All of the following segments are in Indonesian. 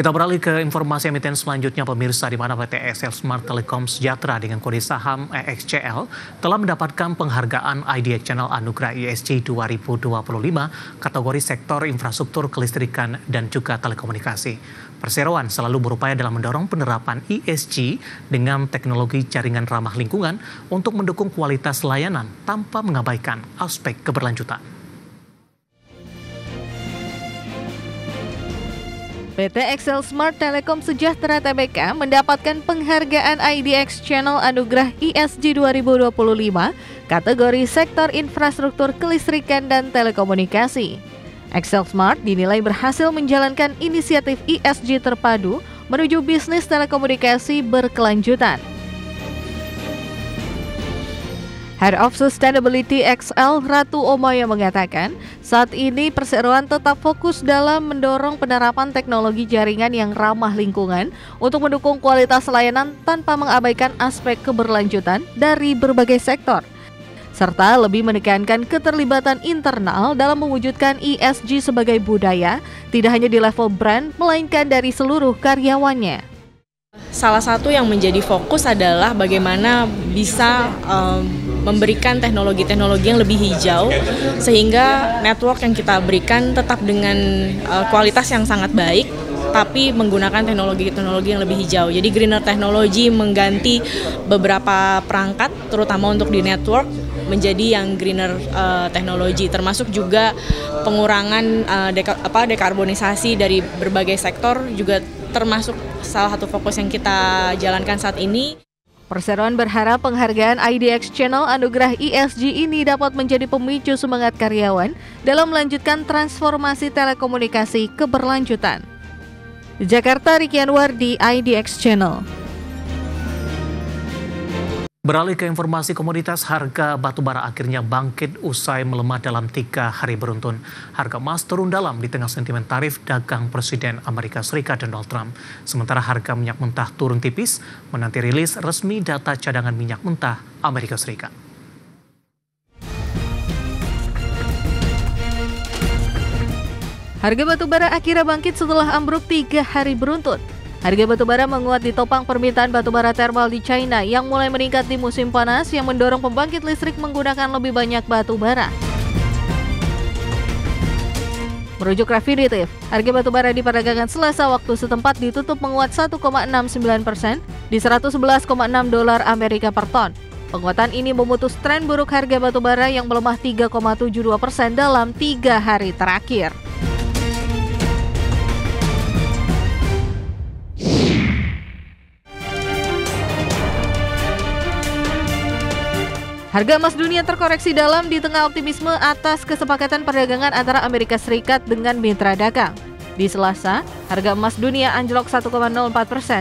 Kita beralih ke informasi emiten selanjutnya pemirsa, di mana PT XL Smart Telecom Sejahtera dengan kode saham EXCL telah mendapatkan penghargaan IDX Channel Anugerah ESG 2025 kategori sektor infrastruktur kelistrikan dan juga telekomunikasi. Perseroan selalu berupaya dalam mendorong penerapan ESG dengan teknologi jaringan ramah lingkungan untuk mendukung kualitas layanan tanpa mengabaikan aspek keberlanjutan. PT XL Smart Telecom Sejahtera Tbk mendapatkan penghargaan IDX Channel Anugerah ESG 2025 kategori sektor infrastruktur kelistrikan dan telekomunikasi. XL Smart dinilai berhasil menjalankan inisiatif ESG terpadu menuju bisnis telekomunikasi berkelanjutan. Head of Sustainability XL Ratu Omaya mengatakan, saat ini perseroan tetap fokus dalam mendorong penerapan teknologi jaringan yang ramah lingkungan untuk mendukung kualitas layanan tanpa mengabaikan aspek keberlanjutan dari berbagai sektor, serta lebih menekankan keterlibatan internal dalam mewujudkan ESG sebagai budaya, tidak hanya di level brand, melainkan dari seluruh karyawannya. Salah satu yang menjadi fokus adalah bagaimana bisa memberikan teknologi-teknologi yang lebih hijau sehingga network yang kita berikan tetap dengan kualitas yang sangat baik tapi menggunakan teknologi-teknologi yang lebih hijau. Jadi greener technology mengganti beberapa perangkat terutama untuk di network menjadi yang greener teknologi, termasuk juga pengurangan dekarbonisasi dari berbagai sektor juga termasuk salah satu fokus yang kita jalankan saat ini. Perseroan berharap penghargaan IDX Channel Anugerah ESG ini dapat menjadi pemicu semangat karyawan dalam melanjutkan transformasi telekomunikasi keberlanjutan. Jakarta, Ricky Anwardi, IDX Channel. Beralih ke informasi komoditas, harga batubara akhirnya bangkit usai melemah dalam 3 hari beruntun. Harga emas turun dalam di tengah sentimen tarif dagang Presiden Amerika Serikat Donald Trump. Sementara harga minyak mentah turun tipis, menanti rilis resmi data cadangan minyak mentah Amerika Serikat. Harga batubara akhirnya bangkit setelah ambruk 3 hari beruntun. Harga batubara menguat ditopang permintaan batubara termal di China yang mulai meningkat di musim panas yang mendorong pembangkit listrik menggunakan lebih banyak batubara. Merujuk Refinitiv, harga batubara di perdagangan Selasa waktu setempat ditutup menguat 1,69% di $111,6 Amerika per ton. Penguatan ini memutus tren buruk harga batubara yang melemah 3,72% dalam 3 hari terakhir. Harga emas dunia terkoreksi dalam di tengah optimisme atas kesepakatan perdagangan antara Amerika Serikat dengan mitra dagang. Di Selasa, harga emas dunia anjlok 1,04%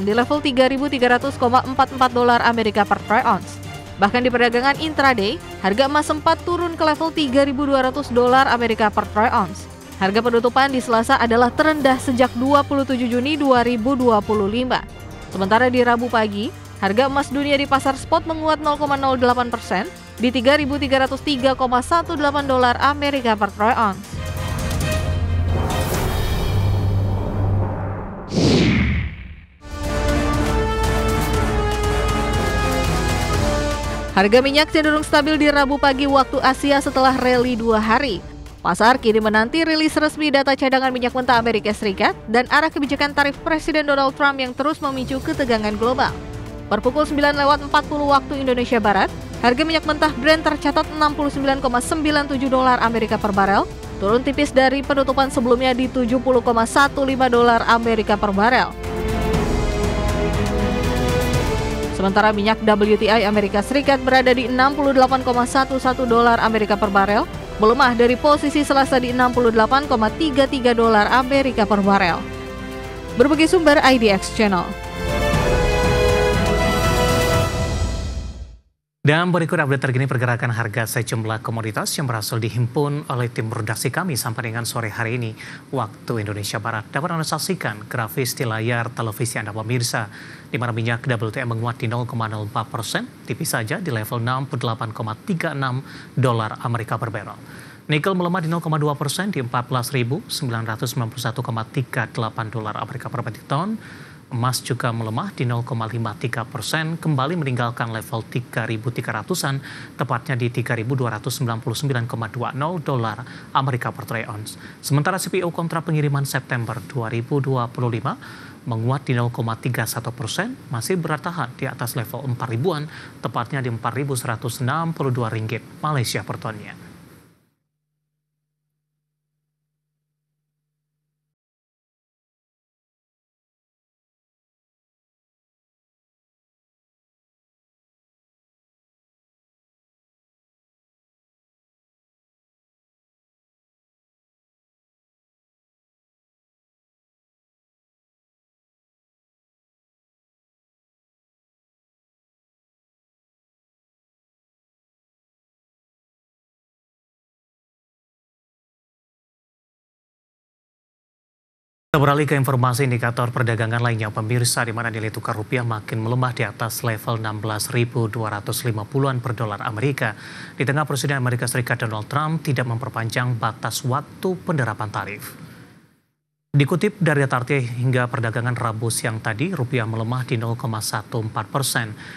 di level $3.300,44 Amerika per troy ounce. Bahkan di perdagangan intraday, harga emas sempat turun ke level $3.200 Amerika per troy ounce. Harga penutupan di Selasa adalah terendah sejak 27 Juni 2025. Sementara di Rabu pagi, harga emas dunia di pasar spot menguat 0,08% di $3.303,18 Amerika per troy ounce. Harga minyak cenderung stabil di Rabu pagi waktu Asia setelah rally 2 hari. Pasar kini menanti rilis resmi data cadangan minyak mentah Amerika Serikat dan arah kebijakan tarif Presiden Donald Trump yang terus memicu ketegangan global. Per pukul 9:40 waktu Indonesia Barat, harga minyak mentah Brent tercatat $69,97 Amerika per barel, turun tipis dari penutupan sebelumnya di $70,15 Amerika per barel. Sementara minyak WTI Amerika Serikat berada di $68,11 Amerika per barel, melemah dari posisi Selasa di $68,33 Amerika per barel. Berbagai sumber IDX Channel. Dan berikut update terkini pergerakan harga sejumlah komoditas yang berhasil dihimpun oleh tim redaksi kami sampai dengan sore hari ini waktu Indonesia Barat. Dapat Anda saksikan grafis di layar televisi Anda pemirsa, di mana minyak WTI menguat di 0,04%, tipis saja di level $68,36 Amerika per barrel. Nikel melemah di 0,2% di 14.991,38 dolar Amerika per metrik ton. Emas juga melemah di 0,53%, kembali meninggalkan level 3.300-an, tepatnya di 3.299,20 dolar Amerika per troy ounce. Sementara CPO kontrak pengiriman September 2025 menguat di 0,31%, masih bertahan di atas level 4.000-an, tepatnya di 4.162 ringgit Malaysia per tonnya. Kita beralih ke informasi indikator perdagangan lainnya, pemirsa, di mana nilai tukar rupiah makin melemah di atas level 16.250-an per dolar Amerika. Di tengah Presiden Amerika Serikat Donald Trump tidak memperpanjang batas waktu penerapan tarif. Dikutip dari data RT hingga perdagangan Rabu siang tadi, rupiah melemah di 0,14%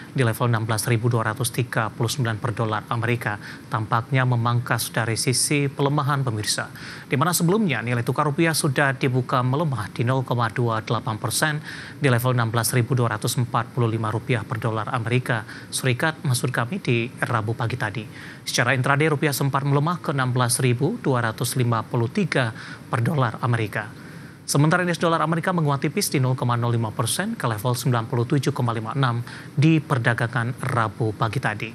di level 16.239 per dolar Amerika. Tampaknya memangkas dari sisi pelemahan, pemirsa. Di mana sebelumnya nilai tukar rupiah sudah dibuka melemah di 0,28% di level 16.245 rupiah per dolar Amerika Serikat, maksud kami di Rabu pagi tadi. Secara intraday rupiah sempat melemah ke 16.253 per dolar Amerika. Sementara indeks dolar Amerika menguat tipis di 0,05% ke level 97,56 di perdagangan Rabu pagi tadi.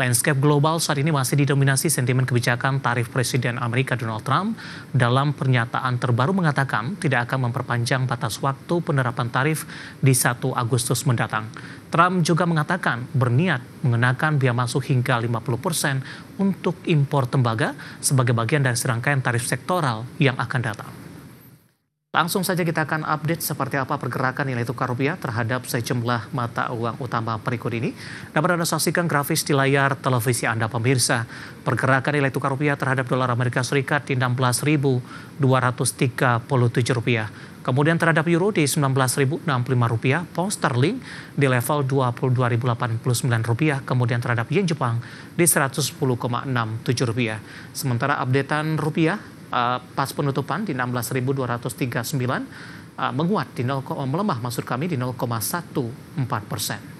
Landscape global saat ini masih didominasi sentimen kebijakan tarif Presiden Amerika Donald Trump. Dalam pernyataan terbaru mengatakan tidak akan memperpanjang batas waktu penerapan tarif di 1 Agustus mendatang. Trump juga mengatakan berniat mengenakan biaya masuk hingga 50% untuk impor tembaga sebagai bagian dari serangkaian tarif sektoral yang akan datang. Langsung saja kita akan update seperti apa pergerakan nilai tukar rupiah terhadap sejumlah mata uang utama berikut ini. Dapat Anda saksikan grafis di layar televisi Anda, pemirsa. Pergerakan nilai tukar rupiah terhadap dolar Amerika Serikat di 16.237 rupiah. Kemudian terhadap euro di 19.065 rupiah, pound sterling di level 22.089 rupiah, kemudian terhadap yen Jepang di 110,67 rupiah. Sementara updatean rupiah pas penutupan di 16.239 menguat di melemah maksud kami di 0,14%.